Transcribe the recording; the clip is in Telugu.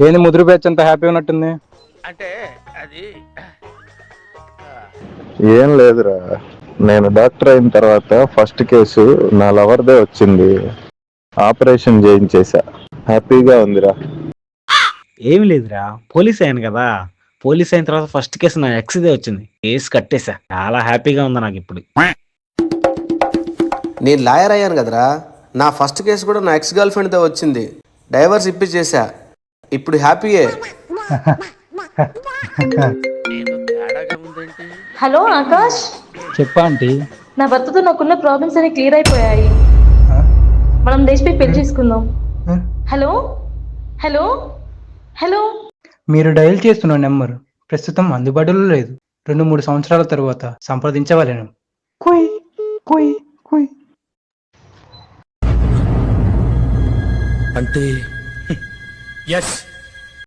ఏంది ముదురు బ్యాచ్ అంత హ్యాపీ ఉన్నట్టుంది? అంటే అది ఏం లేదురా, నేను డాక్టర్ అయిన తర్వాత ఫస్ట్ కేసు నా లవర్దే వచ్చింది. ఆపరేషన్ చేయించేశా. హ్యాపీగా ఉందిరా. ఏమి లేదురా, పోలీస్ అయ్యాను కదా. పోలీస్ అయిన తర్వాత ఫస్ట్ కేసు నా ఎక్స్దే వచ్చింది. కేసు కట్టేశా. చాలా హ్యాపీగా ఉంది నాకు ఇప్పుడు. నేను లాయర్ అయ్యాను కదరా, నా ఫస్ట్ కేసు కూడా నా ఎక్స్ గర్ల్ ఫ్రెండ్తో వచ్చింది. డైవర్స్ ఇప్పించేసా. ఇప్పుడు హ్యాపీయే. ఏదో తేడాగా ఉందేంటి? హలో ఆకాష్, చెప్పా ఆంటీ. నా భర్తతో నాకున్న ప్రాబ్లమ్స్ అన్ని క్లియర్ అయిపోయాయి. మనం దేశపై పెళ్లి చేసుకుందాం. హలో హలో హలో మీరు డయల్ చేస్తున్న నెంబర్ ప్రస్తుతం అందుబాటులో లేదు. 2-3 సంవత్సరాల తరువాత సంప్రదించవలెను. కుయ్ కుయ్ కుయ్. అంటే ఎస్